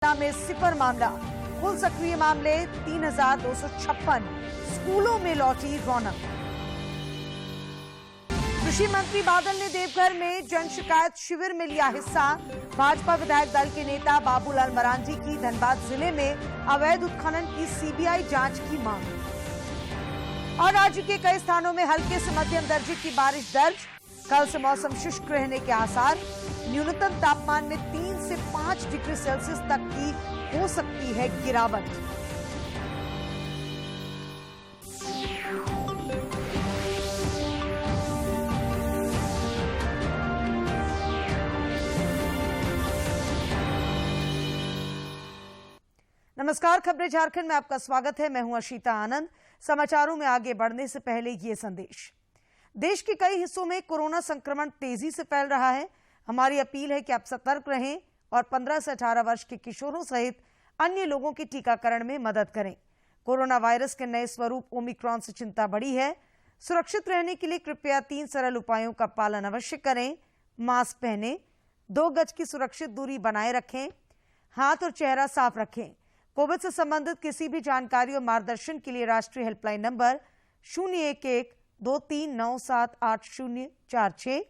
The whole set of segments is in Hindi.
में सिफर मामला, कुल सक्रिय मामले 3,256। स्कूलों में लौटी रौनक। कृषि मंत्री बादल ने देवघर में जन शिकायत शिविर में लिया हिस्सा। भाजपा विधायक दल के नेता बाबूलाल मरांडी की धनबाद जिले में अवैध उत्खनन की सीबीआई जांच की मांग। और राज्य के कई स्थानों में हल्के से मध्यम दर्जे की बारिश दर्ज। कल से मौसम शुष्क रहने के आसार। न्यूनतम तापमान में 3 से 5 डिग्री सेल्सियस तक की हो सकती है गिरावट। नमस्कार, खबरें झारखंड में आपका स्वागत है। मैं हूं अशीता आनंद। समाचारों में आगे बढ़ने से पहले ये संदेश। देश के कई हिस्सों में कोरोना संक्रमण तेजी से फैल रहा है। हमारी अपील है कि आप सतर्क रहें और 15 से 18 वर्ष के किशोरों सहित अन्य लोगों के टीकाकरण में मदद करें। कोरोना वायरस के नए स्वरूप ओमिक्रॉन से चिंता बढ़ी है। सुरक्षित रहने के लिए कृपया 3 सरल उपायों का पालन अवश्य करें। मास्क पहनें, 2 गज की सुरक्षित दूरी बनाए रखें, हाथ और चेहरा साफ रखें। कोविड से संबंधित किसी भी जानकारी और मार्गदर्शन के लिए राष्ट्रीय हेल्पलाइन नंबर 011-23978046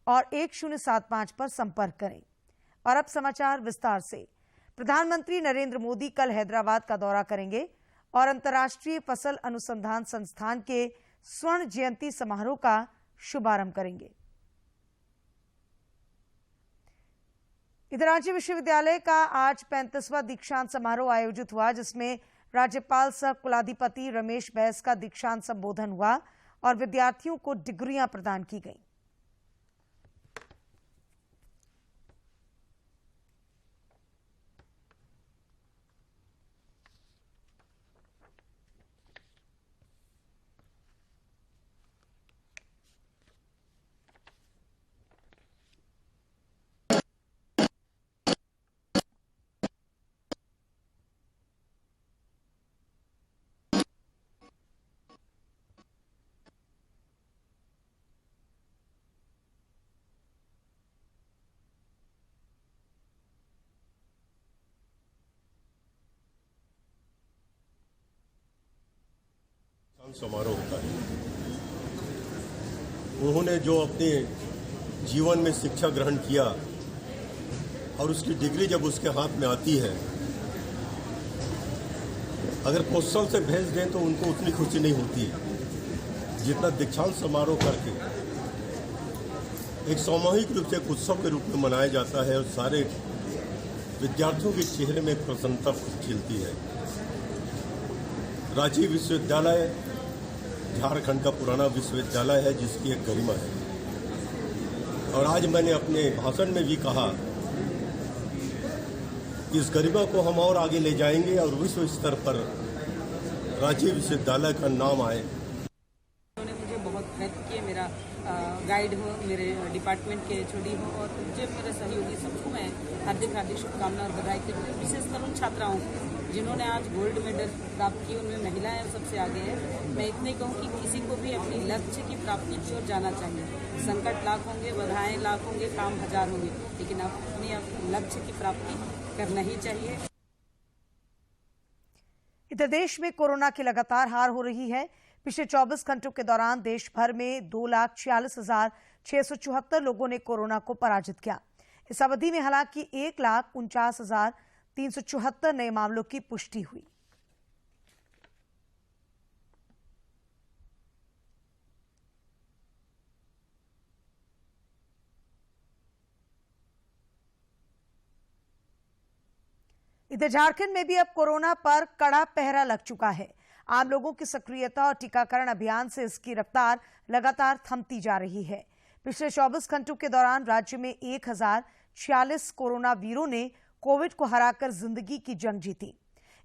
और 1075 पर संपर्क करें। और अब समाचार विस्तार से। प्रधानमंत्री नरेंद्र मोदी कल हैदराबाद का दौरा करेंगे और अंतर्राष्ट्रीय फसल अनुसंधान संस्थान के स्वर्ण जयंती समारोह का शुभारंभ करेंगे। इधर रांची विश्वविद्यालय का आज 35वां दीक्षांत समारोह आयोजित हुआ, जिसमें राज्यपाल सह कुलाधिपति रमेश बैस का दीक्षांत संबोधन हुआ और विद्यार्थियों को डिग्रियां प्रदान की गईं। समारोह होता है। उन्होंने जो अपने जीवन में शिक्षा ग्रहण किया और उसकी डिग्री जब उसके हाथ में आती है, अगर क्वेश्चन से भेज दें तो उनको उतनी खुशी नहीं होती जितना दीक्षांत समारोह करके एक सामूहिक रूप से एक उत्सव के रूप में मनाया जाता है और सारे विद्यार्थियों के चेहरे में प्रसन्नता खिलती है। रांची विश्वविद्यालय झारखंड का पुराना विश्वविद्यालय है, जिसकी एक गरिमा है। और आज मैंने अपने भाषण में भी कहा कि इस गरिमा को हम और आगे ले जाएंगे और विश्व स्तर पर रांची विश्वविद्यालय का नाम आए। उन्होंने मुझे बहुत हेल्प किए, मेरा गाइड हो, मेरे डिपार्टमेंट के एचओडी हो और जो मेरे सहयोगी सबको मैं हार्दिक शुभकामनाएं और बधाई देती हूँ। विशेष तरुण छात्राओं जिन्होंने आज गोल्ड मेडल प्राप्त की, उनमें महिलाएं सबसे आगे हैं। मैं इतने कहूँ कि किसी को भी अपनी लक्ष्य की प्राप्ति की ओर जाना चाहिए। संकट लाख होंगे, बाधाएं लाख होंगे, काम हजार होंगे, लेकिन अपने लक्ष्य की प्राप्ति करना ही चाहिए। इधर देश में कोरोना की लगातार हार हो रही है। पिछले 24 घंटों के दौरान देश भर में 2,46,674 लोगों ने कोरोना को पराजित किया। इस अवधि में हालांकि 1,49,374 नए मामलों की पुष्टि हुई। इधर झारखंड में भी अब कोरोना पर कड़ा पहरा लग चुका है। आम लोगों की सक्रियता और टीकाकरण अभियान से इसकी रफ्तार लगातार थमती जा रही है। पिछले 24 घंटों के दौरान राज्य में 1,046 कोरोना वीरों ने कोविड को हराकर जिंदगी की जंग जीती।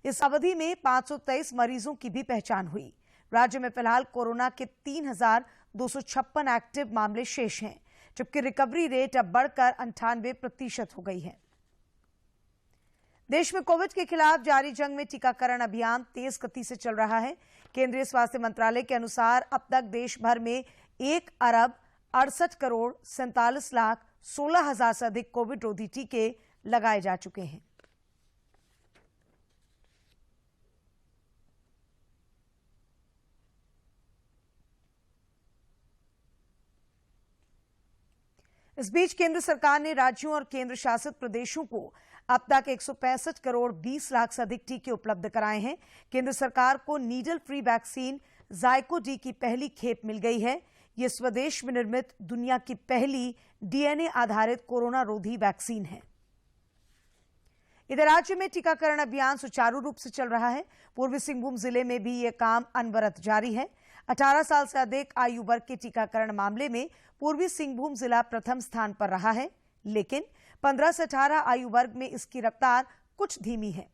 इस अवधि में 523 मरीजों की भी पहचान हुई। राज्य में फिलहाल कोरोना के 3,256 एक्टिव मामले शेष हैं, जबकि रिकवरी रेट अब बढ़कर 98% हो गई है। देश में कोविड के खिलाफ जारी जंग में टीकाकरण अभियान तेज गति से चल रहा है। केंद्रीय स्वास्थ्य मंत्रालय के अनुसार अब तक देश भर में 1,68,47,16,00,000 से अधिक कोविड रोधी टीके लगाए जा चुके हैं। इस बीच केंद्र सरकार ने राज्यों और केंद्र शासित प्रदेशों को अब तक 165 करोड़ 20 लाख से अधिक टीके उपलब्ध कराए हैं। केंद्र सरकार को नीडल फ्री वैक्सीन जायको डी की पहली खेप मिल गई है। ये स्वदेश में निर्मित दुनिया की पहली डीएनए आधारित कोरोना रोधी वैक्सीन है। इधर राज्य में टीकाकरण अभियान सुचारू रूप से चल रहा है। पूर्वी सिंहभूम जिले में भी यह काम अनवरत जारी है। 18 साल से अधिक आयु वर्ग के टीकाकरण मामले में पूर्वी सिंहभूम जिला प्रथम स्थान पर रहा है, लेकिन 15 से 18 आयु वर्ग में इसकी रफ्तार कुछ धीमी है,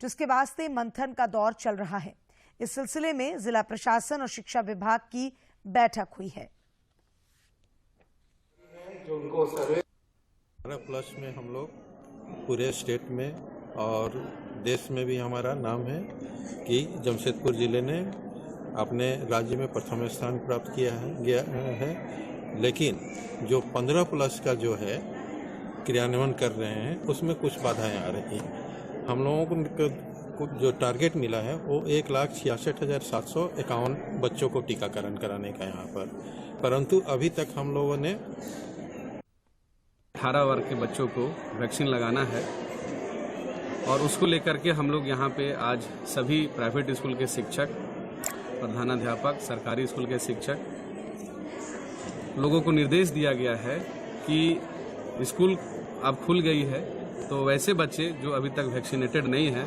जिसके वास्ते मंथन का दौर चल रहा है। इस सिलसिले में जिला प्रशासन और शिक्षा विभाग की बैठक हुई है। जो उनको सर्वे 18+ में हम लोग पूरे स्टेट में और देश में भी हमारा नाम है कि जमशेदपुर जिले ने अपने राज्य में प्रथम स्थान प्राप्त गया है। लेकिन जो 15+ का जो है क्रियान्वयन कर रहे हैं उसमें कुछ बाधाएं आ रही हैं। हम लोगों को जो टारगेट मिला है वो 1,66,751 बच्चों को टीकाकरण कराने का यहाँ पर, परंतु अभी तक हम लोगों ने 18 वर्ग के बच्चों को वैक्सीन लगाना है और उसको लेकर के हम लोग यहाँ पे आज सभी प्राइवेट स्कूल के शिक्षक, प्रधानाध्यापक, सरकारी स्कूल के शिक्षक लोगों को निर्देश दिया गया है कि स्कूल अब खुल गई है तो वैसे बच्चे जो अभी तक वैक्सीनेटेड नहीं हैं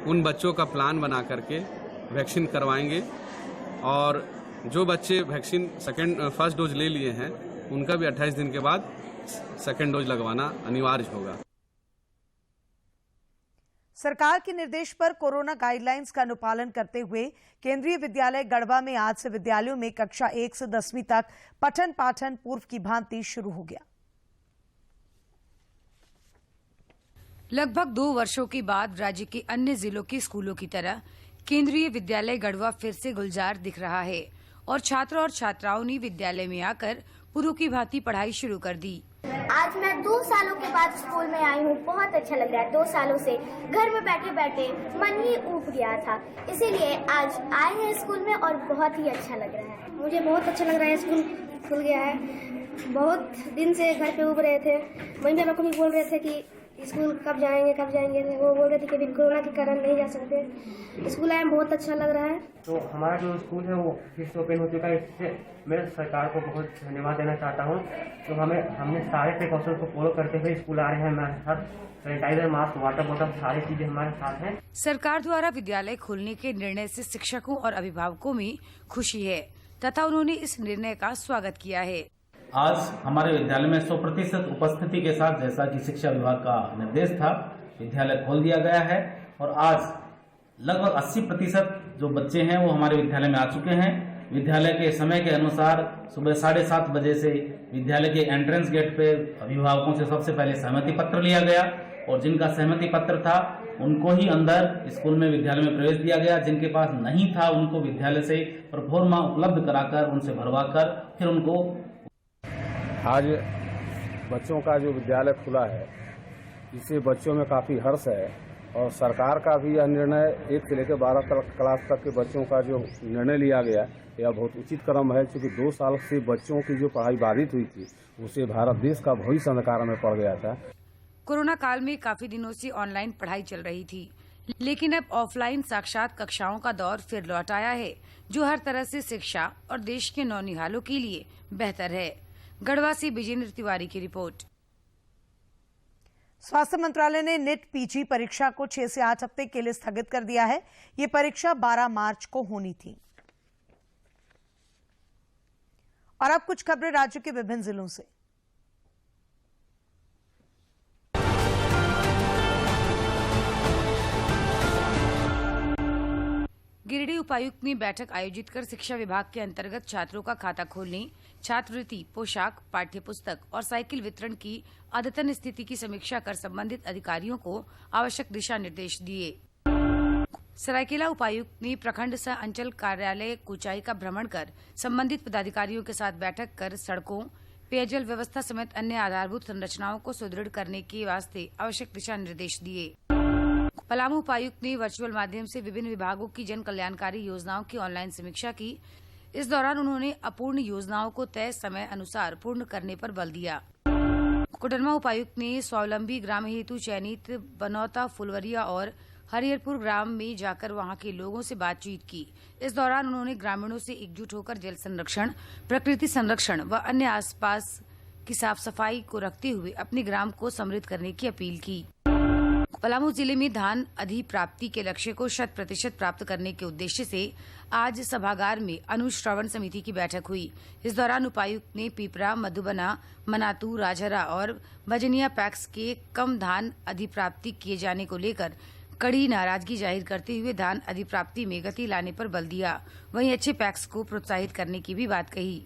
उन बच्चों का प्लान बना करके वैक्सीन करवाएंगे और जो बच्चे वैक्सीन फर्स्ट डोज ले लिए हैं उनका भी 28 दिन के बाद सेकेंड डोज लगवाना अनिवार्य होगा। सरकार के निर्देश पर कोरोना गाइडलाइंस का अनुपालन करते हुए केंद्रीय विद्यालय गढ़वा में आज से विद्यालयों में कक्षा 1 से 10वीं तक पठन पाठन पूर्व की भांति शुरू हो गया। लगभग 2 वर्षों के बाद राज्य के अन्य जिलों के स्कूलों की तरह केंद्रीय विद्यालय गढ़वा फिर से गुलजार दिख रहा है और छात्र और छात्राओं ने विद्यालय में आकर पूर्व की भांति पढ़ाई शुरू कर दी। आज मैं 2 सालों के बाद स्कूल में आई हूँ। बहुत अच्छा लग रहा है। 2 सालों से घर में बैठे बैठे मन ही ऊब गया था, इसीलिए आज आए हैं स्कूल में और बहुत ही अच्छा लग रहा है। मुझे बहुत अच्छा लग रहा है। स्कूल खुल गया है। बहुत दिन से घर पे ऊब रहे थे। मम्मी पापा भी बोल रहे थे कि स्कूल कब जाएंगे। वो बोल रहे थे कि अभी कोरोना के कारण नहीं जा सकते। स्कूल आए बहुत अच्छा लग रहा है। तो हमारा जो स्कूल है वो फिर से ओपन हो चुका है। इससे मैं सरकार को बहुत धन्यवाद देना चाहता हूँ। तो हमने सारे प्रिकॉशन को फॉलो करते हुए स्कूल आ रहे हैं। हमारे साथ सैनिटाइजर, मास्क, वाटर बोतल सारी चीजें हमारे साथ हैं। सरकार द्वारा विद्यालय खोलने के निर्णय से शिक्षकों और अभिभावकों में खुशी है तथा उन्होंने इस निर्णय का स्वागत किया है। आज हमारे विद्यालय में 100% उपस्थिति के साथ, जैसा कि शिक्षा विभाग का निर्देश था, विद्यालय खोल दिया गया है और आज लगभग 80% जो बच्चे हैं वो हमारे विद्यालय में आ चुके हैं। विद्यालय के समय के अनुसार सुबह 7:30 बजे से विद्यालय के एंट्रेंस गेट पे अभिभावकों से सबसे पहले सहमति पत्र लिया गया और जिनका सहमति पत्र था उनको ही अंदर स्कूल में विद्यालय में प्रवेश दिया गया। जिनके पास नहीं था उनको विद्यालय से प्रोफोर्मा उपलब्ध कराकर उनसे भरवाकर फिर उनको आज बच्चों का जो विद्यालय खुला है इससे बच्चों में काफ़ी हर्ष है और सरकार का भी यह निर्णय 1 से लेकर 12 क्लास तक के बच्चों का जो निर्णय लिया गया यह बहुत उचित कदम है, क्योंकि 2 साल से बच्चों की जो पढ़ाई बाधित हुई थी उससे भारत देश का भविष्य अंधकार में पड़ गया था। कोरोना काल में काफी दिनों से ऑनलाइन पढ़ाई चल रही थी, लेकिन अब ऑफलाइन साक्षात कक्षाओं का दौर फिर लौट आया है, जो हर तरह से शिक्षा और देश के नौनिहालों के लिए बेहतर है। गढ़वा से विजेंद्र तिवारी की रिपोर्ट। स्वास्थ्य मंत्रालय ने नीट पीजी परीक्षा को 6 से 8 हफ्ते के लिए स्थगित कर दिया है। ये परीक्षा 12 मार्च को होनी थी। और अब कुछ खबरें राज्य के विभिन्न जिलों से। गिरिडीह उपायुक्त ने बैठक आयोजित कर शिक्षा विभाग के अंतर्गत छात्रों का खाता खोलने, छात्रवृत्ति, पोशाक, पाठ्य पुस्तक और साइकिल वितरण की अद्यतन स्थिति की समीक्षा कर संबंधित अधिकारियों को आवश्यक दिशा निर्देश दिए। सरायकेला उपायुक्त ने प्रखंड सह अंचल कार्यालय कुचाई का भ्रमण कर संबंधित पदाधिकारियों के साथ बैठक कर सड़कों, पेयजल व्यवस्था समेत अन्य आधारभूत संरचनाओं को सुदृढ़ करने के वास्ते आवश्यक दिशा निर्देश दिए। पलामू उपायुक्त ने वर्चुअल माध्यम से विभिन्न विभागों की जन कल्याणकारी योजनाओं की ऑनलाइन समीक्षा की। इस दौरान उन्होंने अपूर्ण योजनाओं को तय समय अनुसार पूर्ण करने पर बल दिया। कोडरमा उपायुक्त ने स्वावलंबी ग्राम हेतु चयनित बनौता, फुलवरिया और हरिहरपुर ग्राम में जाकर वहां के लोगों से बातचीत की। इस दौरान उन्होंने ग्रामीणों से एकजुट होकर जल संरक्षण, प्रकृति संरक्षण व अन्य आसपास की साफ सफाई को रखते हुए अपने ग्राम को समृद्ध करने की अपील की। पलामू जिले में धान अधिप्राप्ति के लक्ष्य को 100% प्राप्त करने के उद्देश्य से आज सभागार में अनुश्रवण समिति की बैठक हुई। इस दौरान उपायुक्त ने पीपरा, मधुबना, मनातू, राजहरा और भजनिया पैक्स के कम धान अधिप्राप्ति किए जाने को लेकर कड़ी नाराजगी जाहिर करते हुए धान अधिप्राप्ति में गति लाने पर बल दिया। वहीं अच्छे पैक्स को प्रोत्साहित करने की भी बात कही।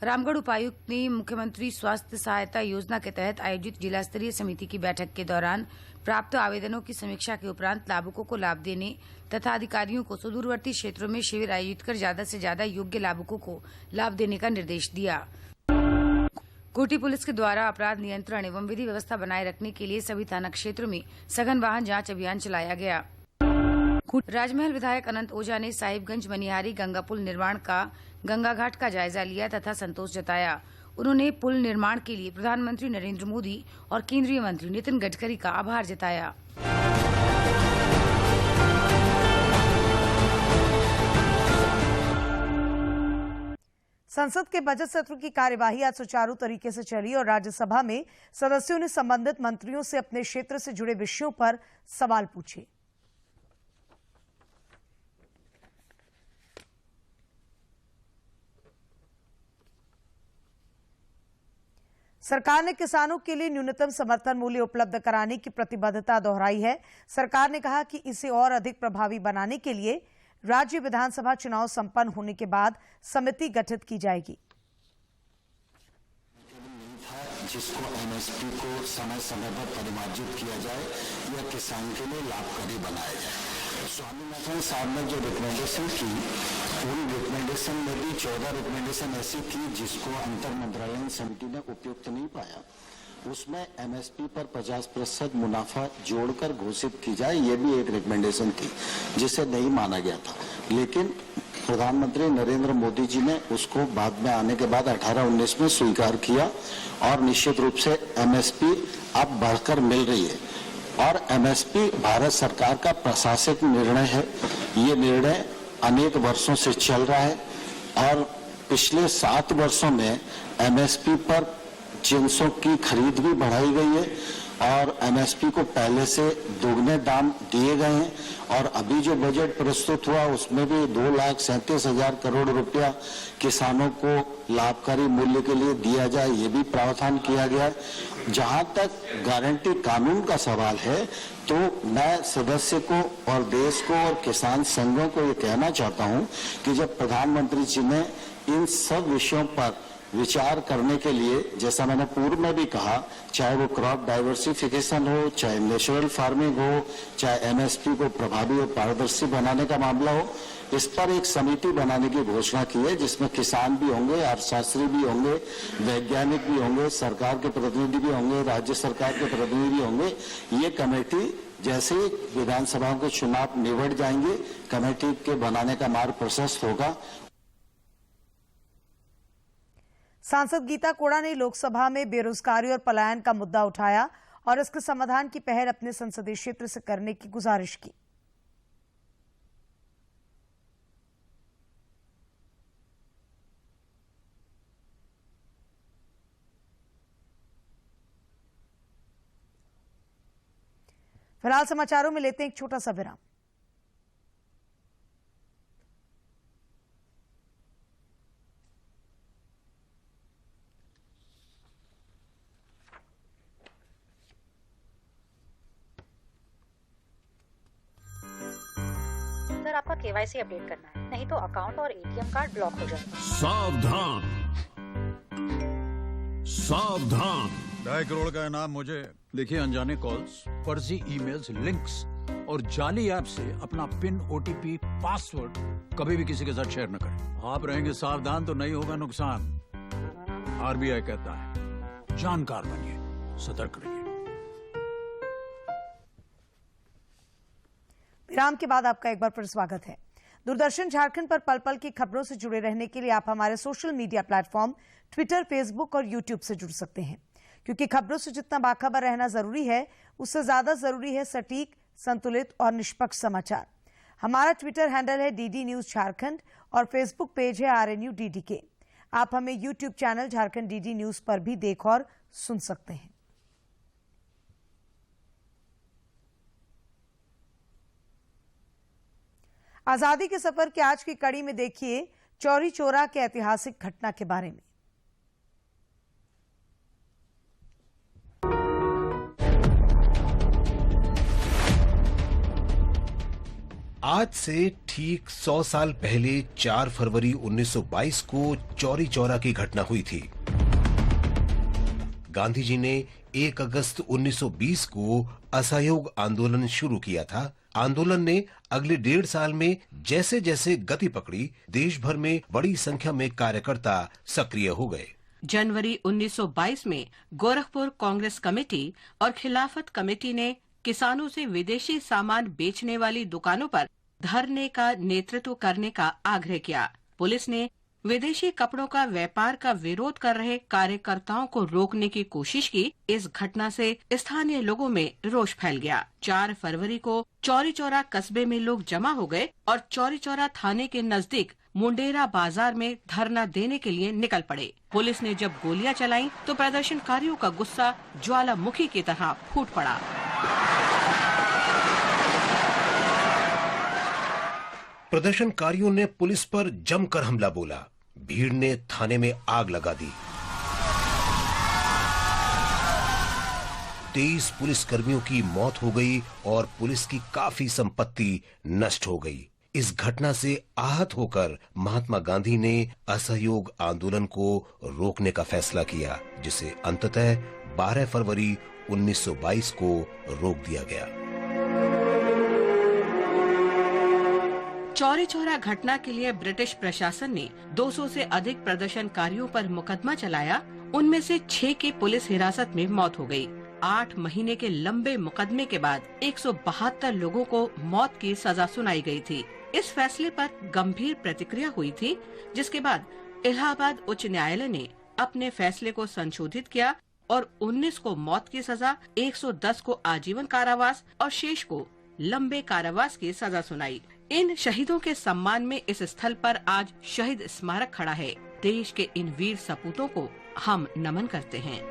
रामगढ़ उपायुक्त ने मुख्यमंत्री स्वास्थ्य सहायता योजना के तहत आयोजित जिला स्तरीय समिति की बैठक के दौरान प्राप्त आवेदनों की समीक्षा के उपरांत लाभुकों को लाभ देने तथा अधिकारियों को सुदूरवर्ती क्षेत्रों में शिविर आयोजित कर ज्यादा से ज्यादा योग्य लाभुकों को लाभ देने का निर्देश दिया। कोटी पुलिस के द्वारा अपराध नियंत्रण एवं विधि व्यवस्था बनाए रखने के लिए सभी थाना क्षेत्रों में सघन वाहन जांच अभियान चलाया गया। राजमहल विधायक अनंत ओझा ने साहिबगंज मनिहारी गंगा पुल निर्माण का गंगा घाट का जायजा लिया तथा संतोष जताया। उन्होंने पुल निर्माण के लिए प्रधानमंत्री नरेंद्र मोदी और केंद्रीय मंत्री नितिन गडकरी का आभार जताया। संसद के बजट सत्र की कार्यवाही आज सुचारू तरीके से चली और राज्यसभा में सदस्यों ने संबंधित मंत्रियों से अपने क्षेत्र से जुड़े विषयों पर सवाल पूछे। सरकार ने किसानों के लिए न्यूनतम समर्थन मूल्य उपलब्ध कराने की प्रतिबद्धता दोहराई है। सरकार ने कहा कि इसे और अधिक प्रभावी बनाने के लिए राज्य विधानसभा चुनाव संपन्न होने के बाद समिति गठित की जाएगी। जिसको एमएसपी को समय समय पर परिमार्जित किया जाए या किसान के लिए लाभकारी बनाया जाए। स्वामीनाथन साहब ने जो रिकमेंडेशन की, उन रिकमेंडेशन में भी 14 रिकमेंडेशन ऐसी थी जिसको अंतर मंत्रालय समिति ने उपयुक्त नहीं पाया। उसमें एमएसपी पर 50% मुनाफा जोड़कर घोषित की जाए, ये भी एक रिकमेंडेशन थी जिसे नहीं माना गया था। लेकिन प्रधानमंत्री नरेंद्र मोदी जी ने उसको बाद में आने के बाद 18-19 में स्वीकार किया और निश्चित रूप से एमएसपी अब बढ़कर मिल रही है। और एमएसपी भारत सरकार का प्रशासनिक निर्णय है। ये निर्णय अनेक वर्षों से चल रहा है और पिछले 7 वर्षों में एमएसपी पर जिंसों की खरीद भी बढ़ाई गई है और एमएसपी को पहले से दोगुने दाम दिए गए हैं। और अभी जो बजट प्रस्तुत हुआ उसमें भी 2,37,000 करोड़ रुपया किसानों को लाभकारी मूल्य के लिए दिया जाए, ये भी प्रावधान किया गया है। जहां तक गारंटी कानून का सवाल है तो मैं सदस्य को और देश को और किसान संघों को ये कहना चाहता हूं कि जब प्रधानमंत्री जी ने इन सब विषयों पर विचार करने के लिए, जैसा मैंने पूर्व में भी कहा, चाहे वो क्रॉप डाइवर्सिफिकेशन हो, चाहे नेचुरल फार्मिंग हो, चाहे एमएसपी को प्रभावी और पारदर्शी बनाने का मामला हो, इस पर एक समिति बनाने की घोषणा की है जिसमें किसान भी होंगे, अर्थशास्त्री भी होंगे, वैज्ञानिक भी होंगे, सरकार के प्रतिनिधि भी होंगे, राज्य सरकार के प्रतिनिधि भी होंगे। ये कमेटी जैसे ही विधानसभाओं के चुनाव निबट जाएंगे, कमेटी के बनाने का मार्ग प्रशस्त होगा। सांसद गीता कोड़ा ने लोकसभा में बेरोजगारी और पलायन का मुद्दा उठाया और इसके समाधान की पहल अपने संसदीय क्षेत्र से करने की गुजारिश की। फिलहाल समाचारों में लेते हैं एक छोटा सा विराम। सर, आपका केवाईसी अपडेट करना है, नहीं तो अकाउंट और एटीएम कार्ड ब्लॉक हो जाएगा। सावधान सावधान। 2.5 करोड़ का इनाम मुझे। देखिए, अनजाने कॉल्स, फर्जी ईमेल्स, लिंक्स और जाली ऐप से अपना पिन, ओटीपी, पासवर्ड कभी भी किसी के साथ शेयर न करें। आप रहेंगे सावधान तो नहीं होगा नुकसान। आरबीआई कहता है, जानकार बनिए, सतर्क रहिए। विराम के बाद आपका एक बार फिर स्वागत है। दूरदर्शन झारखंड पर पल पल की खबरों से जुड़े रहने के लिए आप हमारे social media platform Twitter, Facebook और यूट्यूब से जुड़ सकते हैं। क्योंकि खबरों से जितना बाखबर रहना जरूरी है, उससे ज्यादा जरूरी है सटीक, संतुलित और निष्पक्ष समाचार। हमारा ट्विटर हैंडल है DD न्यूज झारखंड और फेसबुक पेज है RNU DDK। आप हमें YouTube channel Jharkhand DD news पर भी देख और सुन सकते हैं। आजादी के सफर की आज की कड़ी में देखिए चौरी चौरा के ऐतिहासिक घटना के बारे में। आज से ठीक 100 साल पहले 4 फरवरी 1922 को चौरी चौरा की घटना हुई थी। गांधी जी ने 1 अगस्त 1920 को असहयोग आंदोलन शुरू किया था। आंदोलन ने अगले 1.5 साल में जैसे जैसे गति पकड़ी, देश भर में बड़ी संख्या में कार्यकर्ता सक्रिय हो गए। जनवरी 1922 में गोरखपुर कांग्रेस कमेटी और खिलाफत कमेटी ने किसानों से विदेशी सामान बेचने वाली दुकानों पर धरने का नेतृत्व करने का आग्रह किया। पुलिस ने विदेशी कपड़ों का व्यापार का विरोध कर रहे कार्यकर्ताओं को रोकने की कोशिश की। इस घटना से स्थानीय लोगों में रोष फैल गया। 4 फरवरी को चौरी चौरा कस्बे में लोग जमा हो गए और चौरी चौरा थाने के नजदीक मुंडेरा बाजार में धरना देने के लिए निकल पड़े। पुलिस ने जब गोलियां चलाईं तो प्रदर्शनकारियों का गुस्सा ज्वालामुखी की तरह फूट पड़ा। प्रदर्शनकारियों ने पुलिस पर जमकर हमला बोला। भीड़ ने थाने में आग लगा दी। 23 पुलिसकर्मियों की मौत हो गई और पुलिस की काफी संपत्ति नष्ट हो गई। इस घटना से आहत होकर महात्मा गांधी ने असहयोग आंदोलन को रोकने का फैसला किया, जिसे अंततः 12 फरवरी 1922 को रोक दिया गया। चौरी चौरा घटना के लिए ब्रिटिश प्रशासन ने 200 से अधिक प्रदर्शनकारियों पर मुकदमा चलाया। उनमें से 6 की पुलिस हिरासत में मौत हो गई। 8 महीने के लंबे मुकदमे के बाद 172 लोगों को मौत की सजा सुनाई गई थी। इस फैसले पर गंभीर प्रतिक्रिया हुई थी, जिसके बाद इलाहाबाद उच्च न्यायालय ने अपने फैसले को संशोधित किया और 19 को मौत की सजा, 110 को आजीवन कारावास और शेष को लंबे कारावास की सजा सुनाई। इन शहीदों के सम्मान में इस स्थल पर आज शहीद स्मारक खड़ा है। देश के इन वीर सपूतों को हम नमन करते हैं।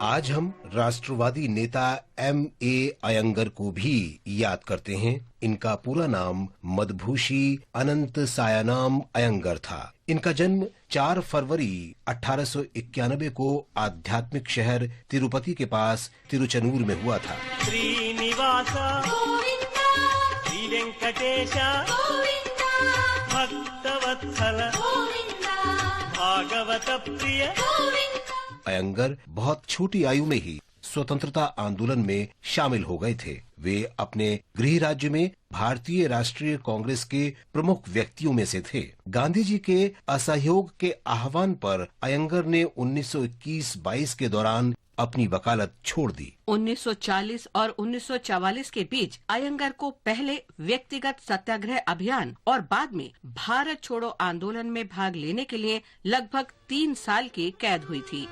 आज हम राष्ट्रवादी नेता M.A. अयंगर को भी याद करते हैं। इनका पूरा नाम मदभूषी अनंत सायानाम अयंगर था। इनका जन्म 4 फरवरी 1891 को आध्यात्मिक शहर तिरुपति के पास तिरुचनूर में हुआ था। श्रीनिवास श्री वेंकटेश भक्तवत्सल भागवत प्रिय। अयंगर बहुत छोटी आयु में ही स्वतंत्रता आंदोलन में शामिल हो गए थे। वे अपने गृह राज्य में भारतीय राष्ट्रीय कांग्रेस के प्रमुख व्यक्तियों में से थे। गांधी जी के असहयोग के आह्वान पर अयंगर ने 1921-22 के दौरान अपनी वकालत छोड़ दी। 1940 और 1944 के बीच अयंगर को पहले व्यक्तिगत सत्याग्रह अभियान और बाद में भारत छोड़ो आंदोलन में भाग लेने के लिए लगभग 3 साल की कैद हुई थी।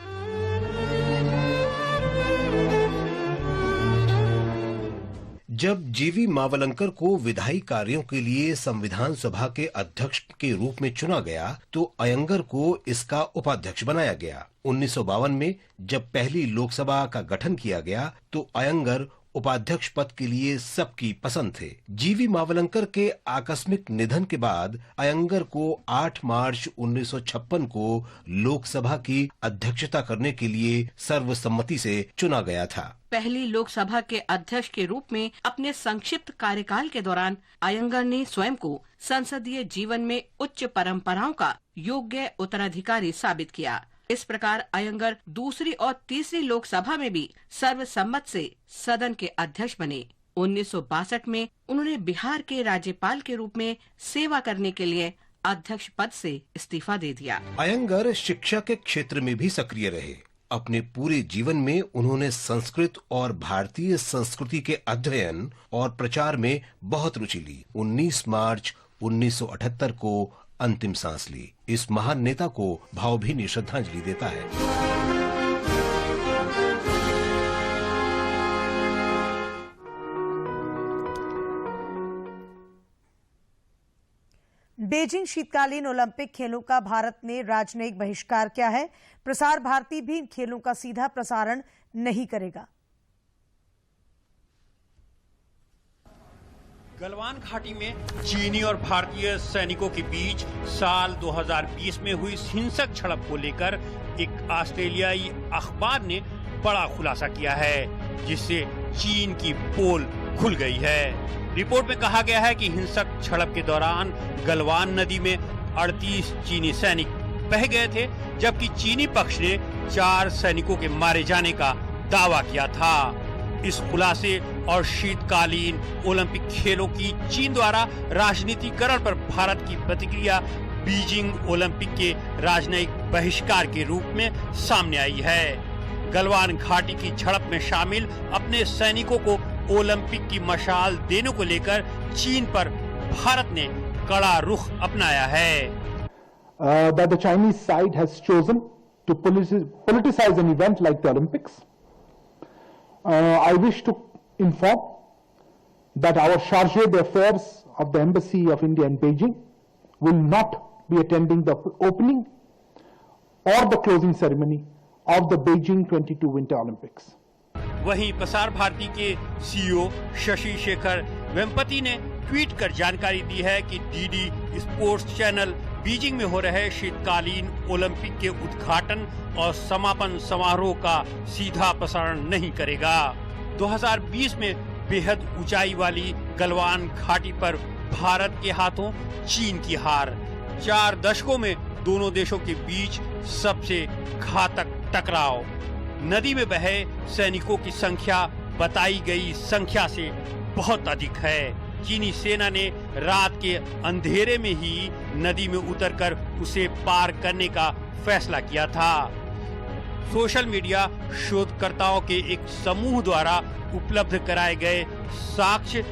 जब जीवी मावलंकर को विधायी कार्यों के लिए संविधान सभा के अध्यक्ष के रूप में चुना गया तो अयंगर को इसका उपाध्यक्ष बनाया गया। 1952 में जब पहली लोकसभा का गठन किया गया तो अयंगर उपाध्यक्ष पद के लिए सबकी पसंद थे। जीवी मावलंकर के आकस्मिक निधन के बाद अयंगर को 8 मार्च 1956 को लोकसभा की अध्यक्षता करने के लिए सर्वसम्मति से चुना गया था। पहली लोकसभा के अध्यक्ष के रूप में अपने संक्षिप्त कार्यकाल के दौरान अयंगर ने स्वयं को संसदीय जीवन में उच्च परंपराओं का योग्य उत्तराधिकारी साबित किया। इस प्रकार अयंगर दूसरी और तीसरी लोकसभा में भी सर्वसम्मत से सदन के अध्यक्ष बने। 1962 में उन्होंने बिहार के राज्यपाल के रूप में सेवा करने के लिए अध्यक्ष पद से इस्तीफा दे दिया। अयंगर शिक्षा के क्षेत्र में भी सक्रिय रहे। अपने पूरे जीवन में उन्होंने संस्कृत और भारतीय संस्कृति के अध्ययन और प्रचार में बहुत रुचि ली। 19 मार्च 1978 को अंतिम सांस ली। इस महान नेता को भावभीनी श्रद्धांजलि देता है। बीजिंग शीतकालीन ओलंपिक खेलों का भारत ने राजनयिक बहिष्कार किया है। प्रसार भारती भी इन खेलों का सीधा प्रसारण नहीं करेगा। गलवान घाटी में चीनी और भारतीय सैनिकों के बीच साल 2020 में हुई हिंसक झड़प को लेकर एक ऑस्ट्रेलियाई अखबार ने बड़ा खुलासा किया है, जिससे चीन की पोल खुल गई है। रिपोर्ट में कहा गया है कि हिंसक झड़प के दौरान गलवान नदी में 38 चीनी सैनिक बह गए थे, जबकि चीनी पक्ष ने 4 सैनिकों के मारे जाने का दावा किया था। इस खुलासे और शीतकालीन ओलंपिक खेलों की चीन द्वारा राजनीतिकरण पर भारत की प्रतिक्रिया बीजिंग ओलंपिक के राजनयिक बहिष्कार के रूप में सामने आई है। गलवान घाटी की झड़प में शामिल अपने सैनिकों को ओलंपिक की मशाल देने को लेकर चीन पर भारत ने कड़ा रुख अपनाया है। That the Chinese side has chosen to politicize an event like the Olympics. I wish to inform that our chargé d'affaires of the Embassy of India in Beijing will not be attending the opening or the closing ceremony of the Beijing 22 Winter Olympics. वहीं प्रसार भारती के सीईओ शशि शेखर वेम्पति ने ट्वीट कर जानकारी दी है कि डीडी स्पोर्ट्स चैनल बीजिंग में हो रहे शीतकालीन ओलंपिक के उद्घाटन और समापन समारोह का सीधा प्रसारण नहीं करेगा। 2020 में बेहद ऊंचाई वाली गलवान घाटी पर भारत के हाथों चीन की हार, 4 दशकों में दोनों देशों के बीच सबसे घातक टकराव, नदी में बहे सैनिकों की संख्या बताई गई संख्या से बहुत अधिक है। चीनी सेना ने रात के अंधेरे में ही नदी में उतरकर उसे पार करने का फैसला किया था। सोशल मीडिया शोधकर्ताओं के एक समूह द्वारा उपलब्ध कराए गए साक्ष्य,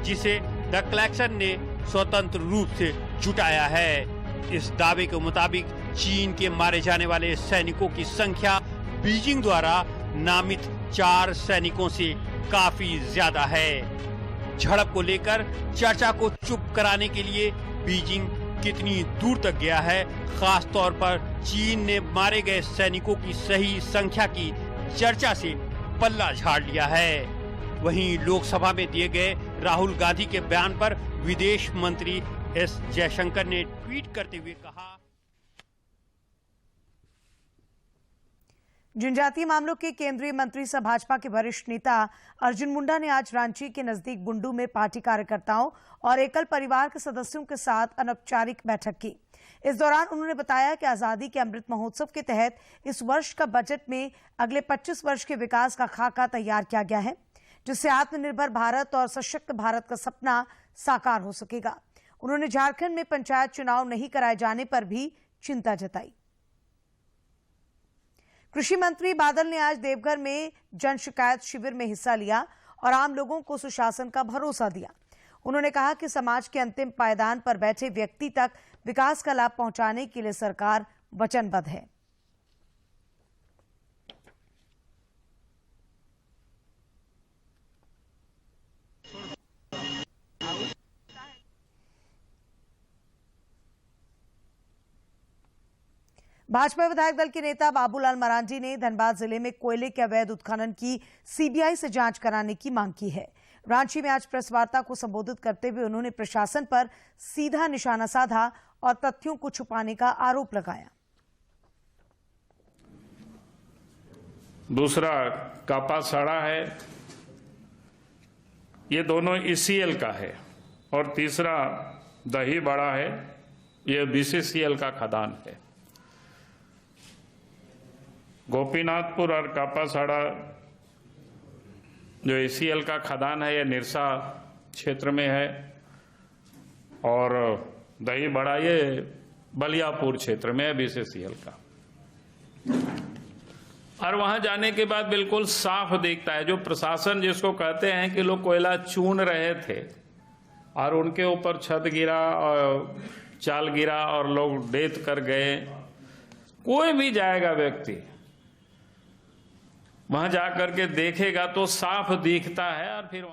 जिसे द कलेक्शन ने स्वतंत्र रूप से जुटाया है। इस दावे के मुताबिक चीन के मारे जाने वाले सैनिकों की संख्या बीजिंग द्वारा नामित 4 सैनिकों से काफी ज्यादा है। झड़प को लेकर चर्चा को चुप कराने के लिए बीजिंग कितनी दूर तक गया है, खास तौर पर चीन ने मारे गए सैनिकों की सही संख्या की चर्चा से पल्ला झाड़ लिया है। वहीं लोकसभा में दिए गए राहुल गांधी के बयान पर विदेश मंत्री एस जयशंकर ने ट्वीट करते हुए कहा, जनजातीय मामलों के केंद्रीय मंत्री सह भाजपा के वरिष्ठ नेता अर्जुन मुंडा ने आज रांची के नजदीक बुंडू में पार्टी कार्यकर्ताओं और एकल परिवार के सदस्यों के साथ अनौपचारिक बैठक की। इस दौरान उन्होंने बताया कि आजादी के अमृत महोत्सव के तहत इस वर्ष का बजट में अगले 25 वर्ष के विकास का खाका तैयार किया गया है, जिससे आत्मनिर्भर भारत और सशक्त भारत का सपना साकार हो सकेगा। उन्होंने झारखंड में पंचायत चुनाव नहीं कराए जाने पर भी चिंता जताई। कृषि मंत्री बादल ने आज देवघर में जन शिकायत शिविर में हिस्सा लिया और आम लोगों को सुशासन का भरोसा दिया। उन्होंने कहा कि समाज के अंतिम पायदान पर बैठे व्यक्ति तक विकास का लाभ पहुंचाने के लिए सरकार वचनबद्ध है। भाजपा विधायक दल के नेता बाबूलाल मरांडी ने धनबाद जिले में कोयले के अवैध उत्खनन की सीबीआई से जांच कराने की मांग की है। रांची में आज प्रेस वार्ता को संबोधित करते हुए उन्होंने प्रशासन पर सीधा निशाना साधा और तथ्यों को छुपाने का आरोप लगाया। दूसरा कापा साड़ा है, ये दोनों ईसीएल का है, और तीसरा दही बड़ा है, ये बीसीसीएल का खदान है। गोपीनाथपुर और कापासाड़ा जो ईसीएल का खदान है, यह निरसा क्षेत्र में है, और दही बड़ा ये बलियापुर क्षेत्र में है बीसीसीएल का। और वहां जाने के बाद बिल्कुल साफ दिखता है, जो प्रशासन जिसको कहते हैं कि लोग कोयला चून रहे थे और उनके ऊपर छत गिरा और चाल गिरा और लोग डेथ कर गए। कोई भी जाएगा व्यक्ति वहां जाकर के देखेगा तो साफ दिखता है। और फिर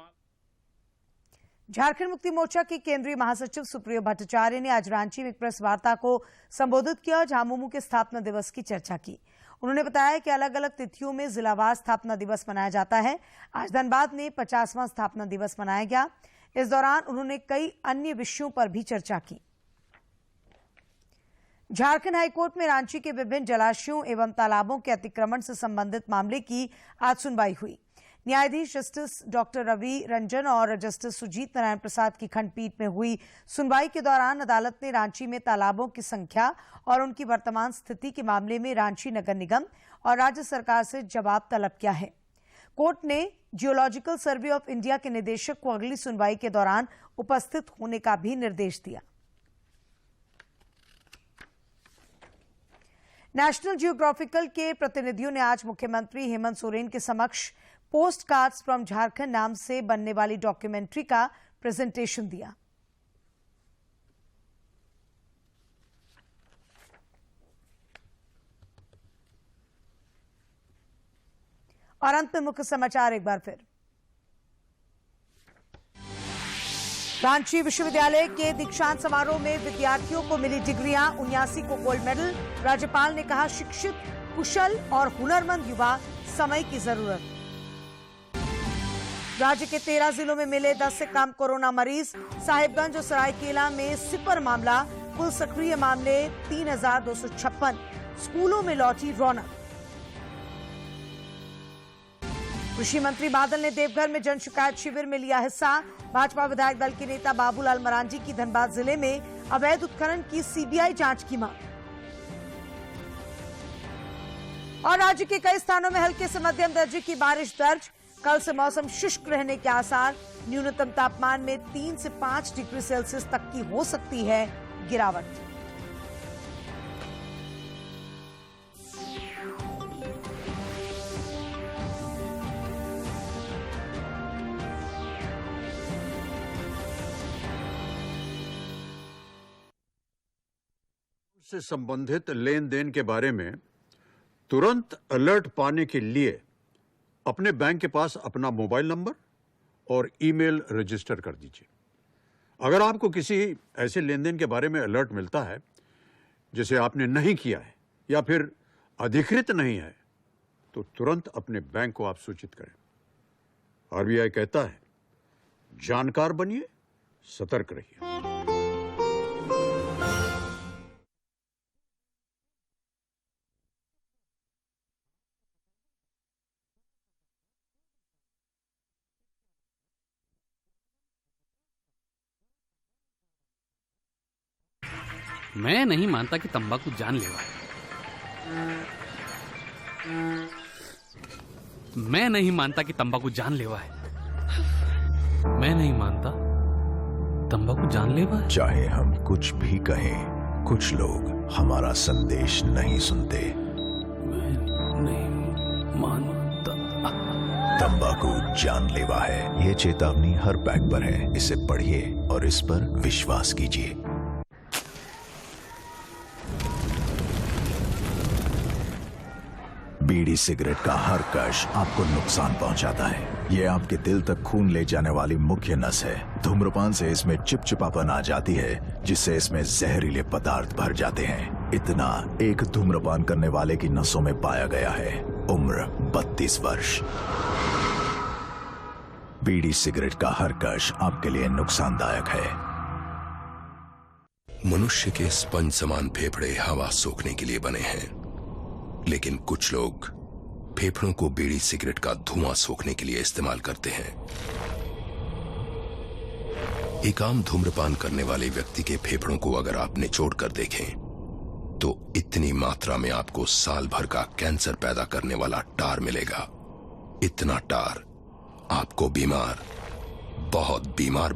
झारखंड मुक्ति मोर्चा की केंद्रीय महासचिव सुप्रियो भट्टाचार्य ने आज रांची में एक प्रेस वार्ता को संबोधित किया, जहां मुमू के स्थापना दिवस की चर्चा की। उन्होंने बताया कि अलग अलग तिथियों में जिलावार स्थापना दिवस मनाया जाता है। आज धनबाद में 50वां स्थापना दिवस मनाया गया। इस दौरान उन्होंने कई अन्य विषयों पर भी चर्चा की। झारखंड हाईकोर्ट में रांची के विभिन्न जलाशयों एवं तालाबों के अतिक्रमण से संबंधित मामले की आज सुनवाई हुई। न्यायाधीश जस्टिस डॉक्टर रवि रंजन और जस्टिस सुजीत नारायण प्रसाद की खंडपीठ में हुई सुनवाई के दौरान अदालत ने रांची में तालाबों की संख्या और उनकी वर्तमान स्थिति के मामले में रांची नगर निगम और राज्य सरकार से जवाब तलब किया है। कोर्ट ने जियोलॉजिकल सर्वे ऑफ इंडिया के निदेशक को अगली सुनवाई के दौरान उपस्थित होने का भी निर्देश दिया। नेशनल जियोग्राफिकल के प्रतिनिधियों ने आज मुख्यमंत्री हेमंत सोरेन के समक्ष पोस्ट कार्ड्स फ्रॉम झारखंड नाम से बनने वाली डॉक्यूमेंट्री का प्रेजेंटेशन दिया। और अंत में मुख्य समाचार एक बार फिर। रांची विश्वविद्यालय के दीक्षांत समारोह में विद्यार्थियों को मिली डिग्रियां, 79 को गोल्ड मेडल। राज्यपाल ने कहा, शिक्षित, कुशल और हुनरमंद युवा समय की जरूरत। राज्य के 13 जिलों में मिले 10 से कम कोरोना मरीज। साहिबगंज और सरायकेला में सिपर मामला। कुल सक्रिय मामले 3256। स्कूलों में लौटी रौनक। कृषि मंत्री बादल ने देवघर में जन शिकायत शिविर में लिया हिस्सा। भाजपा विधायक दल के नेता बाबूलाल मरांडी की धनबाद जिले में अवैध उत्खनन की सीबीआई जांच की मांग। और राज्य के कई स्थानों में हल्के से मध्यम दर्जे की बारिश दर्ज। कल से मौसम शुष्क रहने के आसार। न्यूनतम तापमान में 3 से 5 डिग्री सेल्सियस तक की हो सकती है गिरावट। से संबंधित लेन देन के बारे में तुरंत अलर्ट पाने के लिए अपने बैंक के पास अपना मोबाइल नंबर और ईमेल रजिस्टर कर दीजिए। अगर आपको किसी ऐसे लेन देन के बारे में अलर्ट मिलता है जिसे आपने नहीं किया है या फिर अधिकृत नहीं है, तो तुरंत अपने बैंक को आप सूचित करें। आरबीआई कहता है, जानकार बनिए, सतर्क रहिए। मैं नहीं मानता कि तंबाकू जानलेवा है। मैं नहीं मानता कि तंबाकू जानलेवा है। मैं नहीं मानता तंबाकू जानलेवा है। चाहे हम कुछ भी कहें, कुछ लोग हमारा संदेश नहीं सुनते। मैं नहीं मानता। तंबाकू जानलेवा है। ये चेतावनी हर पैक पर है। इसे पढ़िए और इस पर विश्वास कीजिए। बीड़ी सिगरेट का हर कश आपको नुकसान पहुंचाता है। ये आपके दिल तक खून ले जाने वाली मुख्य नस है। धूम्रपान से इसमें चिपचिपापन आ जाती है, जिससे इसमें जहरीले पदार्थ भर जाते हैं। इतना एक धूम्रपान करने वाले की नसों में पाया गया है। उम्र 32 वर्ष। बीड़ी सिगरेट का हर कश आपके लिए नुकसानदायक है। मनुष्य के स्पंज समान फेफड़े हवा सोखने के लिए बने हैं, लेकिन कुछ लोग फेफड़ों को बीड़ी सिगरेट का धुआं सोखने के लिए इस्तेमाल करते हैं। एक आम धूम्रपान करने वाले व्यक्ति के फेफड़ों को अगर आप निचोड़ कर देखें तो इतनी मात्रा में आपको साल भर का कैंसर पैदा करने वाला टार मिलेगा। इतना टार आपको बीमार, बहुत बीमार